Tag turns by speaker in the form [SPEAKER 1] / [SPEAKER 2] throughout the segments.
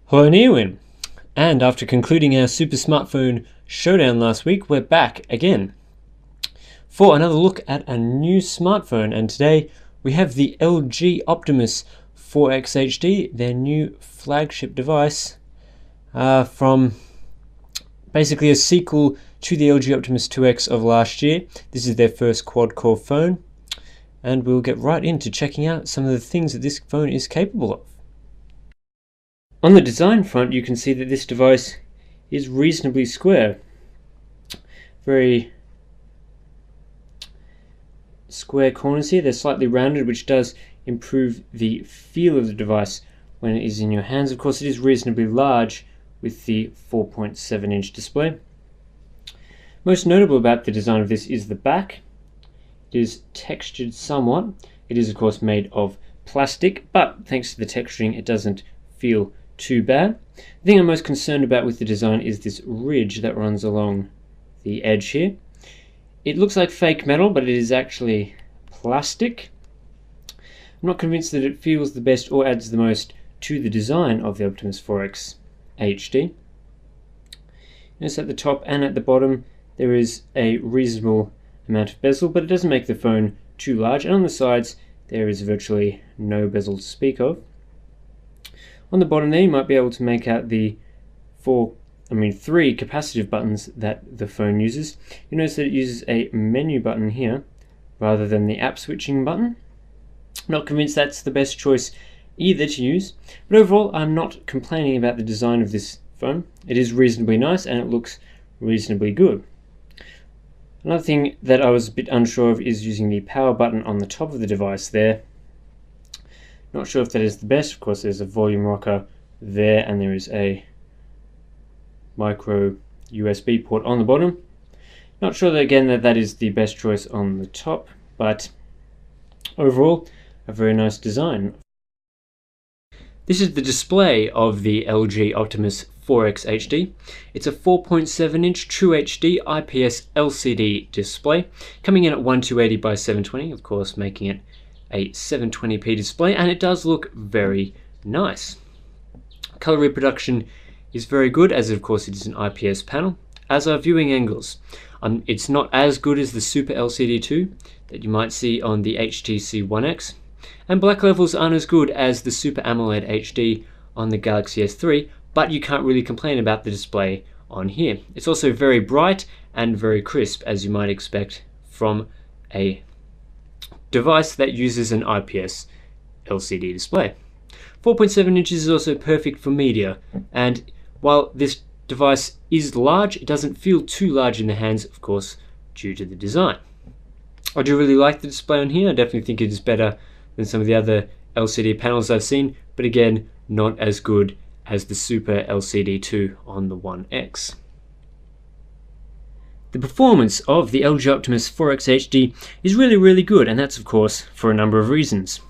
[SPEAKER 1] Hello Neowin, and after concluding our Super Smartphone Showdown last week, we're back again for another look at a new smartphone, and today we have the LG Optimus 4X HD, their new flagship device from basically a sequel to the LG Optimus 2X of last year. This is their first quad-core phone, and we'll get right into checking out some of the things that this phone is capable of. On the design front, you can see that this device is reasonably square. Very square corners here. They're slightly rounded, which does improve the feel of the device when it is in your hands. Of course, it is reasonably large with the 4.7-inch display. Most notable about the design of this is the back. It is textured somewhat. It is, of course, made of plastic, but thanks to the texturing, it doesn't feel too bad. The thing I'm most concerned about with the design is this ridge that runs along the edge here. It looks like fake metal, but it is actually plastic. I'm not convinced that it feels the best or adds the most to the design of the Optimus 4X HD. Notice at the top and at the bottom there is a reasonable amount of bezel, but it doesn't make the phone too large, and on the sides there is virtually no bezel to speak of. On the bottom there you might be able to make out the three capacitive buttons that the phone uses. You notice that it uses a menu button here rather than the app switching button. Not convinced that's the best choice either to use, but overall I'm not complaining about the design of this phone. It is reasonably nice and it looks reasonably good. Another thing that I was a bit unsure of is using the power button on the top of the device there. Not sure if that is the best. Of course, there's a volume rocker there, and there is a micro USB port on the bottom. Not sure that again that is the best choice on the top, but overall a very nice design. This is the display of the LG Optimus 4X HD. It's a 4.7-inch True HD IPS LCD display, coming in at 1280 by 720, of course making it a 720p display, and it does look very nice. Color reproduction is very good, as of course it is an IPS panel, as are viewing angles. It's not as good as the Super LCD 2 that you might see on the HTC One X, and black levels aren't as good as the Super AMOLED HD on the Galaxy S3, but you can't really complain about the display on here. It's also very bright and very crisp, as you might expect from a device that uses an IPS LCD display. 4.7 inches is also perfect for media, and while this device is large, it doesn't feel too large in the hands, of course, due to the design. I do really like the display on here. I definitely think it is better than some of the other LCD panels I've seen, but again, not as good as the Super LCD 2 on the One X. The performance of the LG Optimus 4X HD is really good, and that's of course for a number of reasons.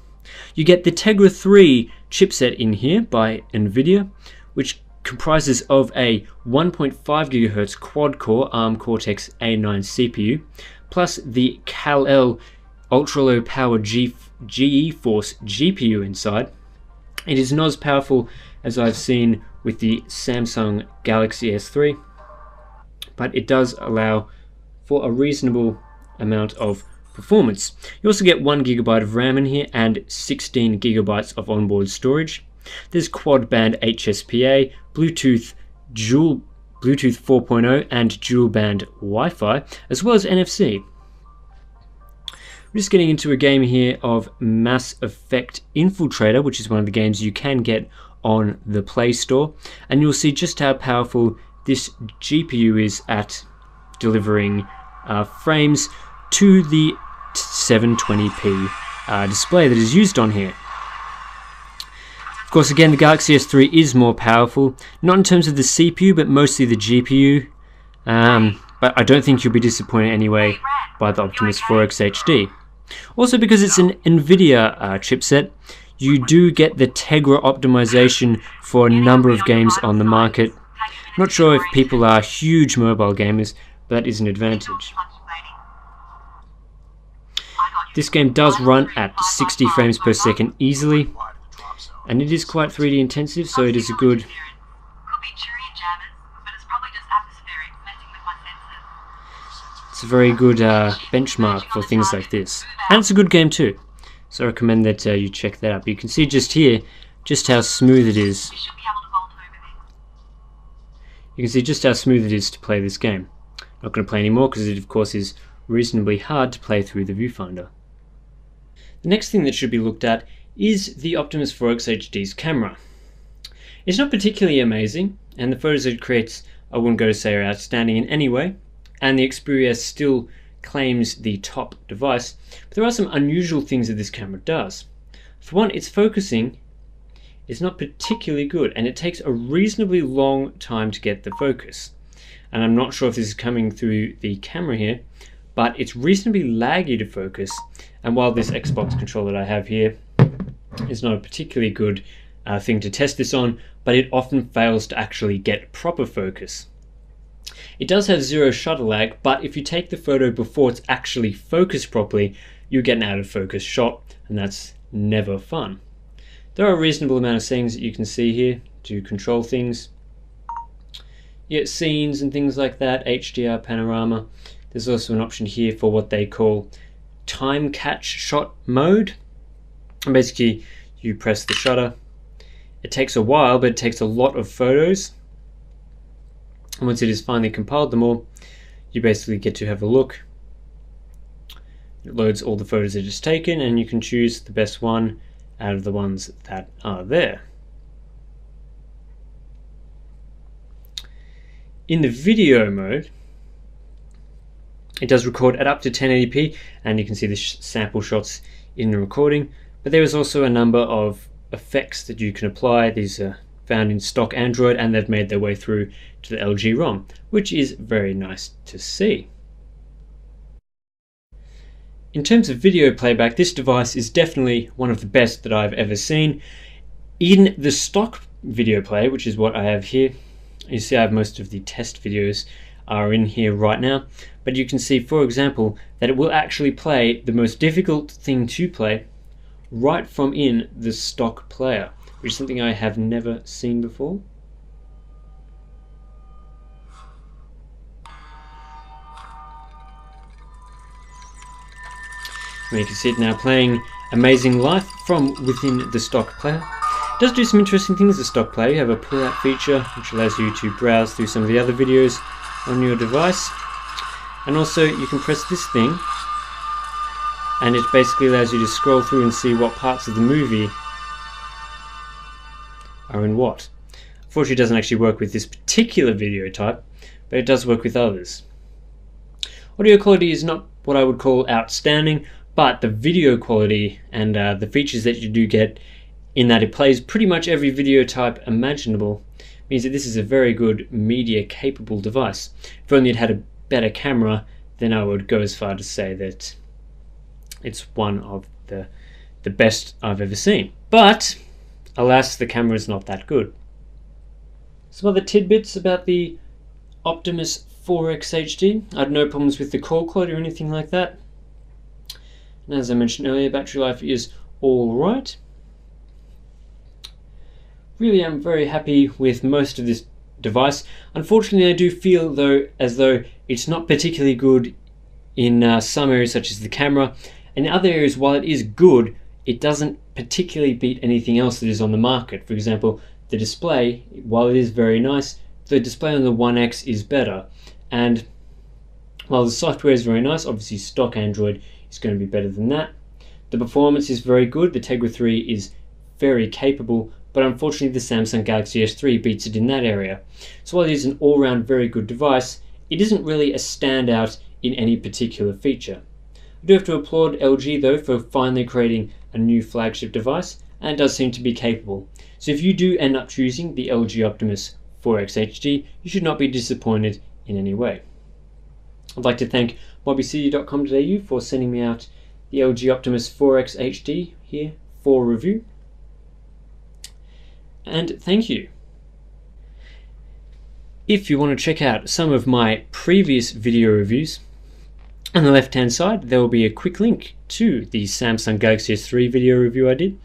[SPEAKER 1] You get the Tegra 3 chipset in here by NVIDIA, which comprises of a 1.5 GHz quad-core ARM Cortex A9 CPU, plus the Kal-El ultra-low power GeForce GPU inside. It is not as powerful as I've seen with the Samsung Galaxy S3, but it does allow for a reasonable amount of performance. You also get 1 GB of RAM in here and 16 GB of onboard storage. There's quad band HSPA, Bluetooth 4.0 and dual band Wi-Fi, as well as NFC. We're just getting into a game here of Mass Effect Infiltrator, which is one of the games you can get on the Play Store, and you'll see just how powerful this GPU is at delivering frames to the 720p display that is used on here. Of course, again, the Galaxy S3 is more powerful, not in terms of the CPU, but mostly the GPU. But I don't think you'll be disappointed anyway by the Optimus 4X HD. Also, because it's an NVIDIA chipset, you do get the Tegra optimization for a number of games on the market. Not sure if people are huge mobile gamers, but that is an advantage. This game does run at 60 frames per second easily, and it is quite 3D intensive, so it is a good very good benchmark for things like this. And it's a good game too, so I recommend that you check that out. But you can see just here just how smooth it is. You can see just how smooth it is to play this game. I'm not going to play anymore because it of course is reasonably hard to play through the viewfinder. The next thing that should be looked at is the Optimus 4X HD's camera. It's not particularly amazing, and the photos it creates I wouldn't go to say are outstanding in any way, and the Xperia still claims the top device, but there are some unusual things that this camera does. For one, its focusing is not particularly good, and it takes a reasonably long time to get the focus. And I'm not sure if this is coming through the camera here, but it's reasonably laggy to focus, and while this Xbox controller that I have here is not a particularly good thing to test this on, but it often fails to actually get proper focus. It does have zero shutter lag, but if you take the photo before it's actually focused properly, you get an out of focus shot, and that's never fun. There are a reasonable amount of settings that you can see here to control things. You get scenes and things like that, HDR, panorama. There's also an option here for what they call time catch shot mode. And basically, you press the shutter. It takes a while, but it takes a lot of photos. And once it has finally compiled them all, you basically get to have a look. It loads all the photos that it's taken, and you can choose the best one out of the ones that are there. In the video mode, it does record at up to 1080p, and you can see the sample shots in the recording, but there is also a number of effects that you can apply. These are found in stock Android, and they've made their way through to the LG ROM, which is very nice to see. In terms of video playback, this device is definitely one of the best that I've ever seen. In the stock video player, which is what I have here, you see I have most of the test videos are in here right now, but you can see, for example, that it will actually play the most difficult thing to play right from in the stock player, which is something I have never seen before. And you can see it now playing Amazing Life from within the stock player. It does do some interesting things, the stock player. You have a pull-out feature, which allows you to browse through some of the other videos on your device. And also you can press this thing, and it basically allows you to scroll through and see what parts of the movie are in what. Unfortunately, it doesn't actually work with this particular video type, but it does work with others. Audio quality is not what I would call outstanding, but the video quality and the features that you do get in that it plays pretty much every video type imaginable means that this is a very good media capable device. If only it had a better camera, then I would go as far to say that it's one of the best I've ever seen. But alas, the camera is not that good. Some other tidbits about the Optimus 4X HD. I had no problems with the call quality or anything like that. And as I mentioned earlier, battery life is all right. Really, I'm very happy with most of this device. Unfortunately, I do feel as though it's not particularly good in some areas, such as the camera. In other areas, while it is good, it doesn't particularly beat anything else that is on the market. For example, the display, while it is very nice, the display on the 1X is better. And while the software is very nice, obviously stock Android is going to be better than that. The performance is very good. The Tegra 3 is very capable, but unfortunately the Samsung Galaxy S3 beats it in that area. So while it is an all-round very good device, it isn't really a standout in any particular feature. I do have to applaud LG though for finally creating a new flagship device, and it does seem to be capable. So if you do end up choosing the LG Optimus 4X HD, you should not be disappointed in any way. I'd like to thank bobbycity.com.au for sending me out the LG Optimus 4X HD here for review. And thank you. If you want to check out some of my previous video reviews, On the left hand side there will be a quick link to the Samsung Galaxy S3 video review I did,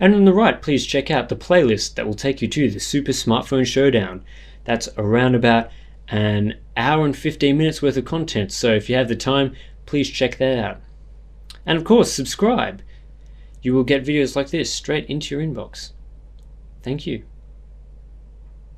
[SPEAKER 1] and on the right please check out the playlist that will take you to the Super Smartphone Showdown. That's around about an hour and 15 minutes worth of content, so if you have the time, please check that out. And of course, subscribe. You will get videos like this straight into your inbox. Thank you.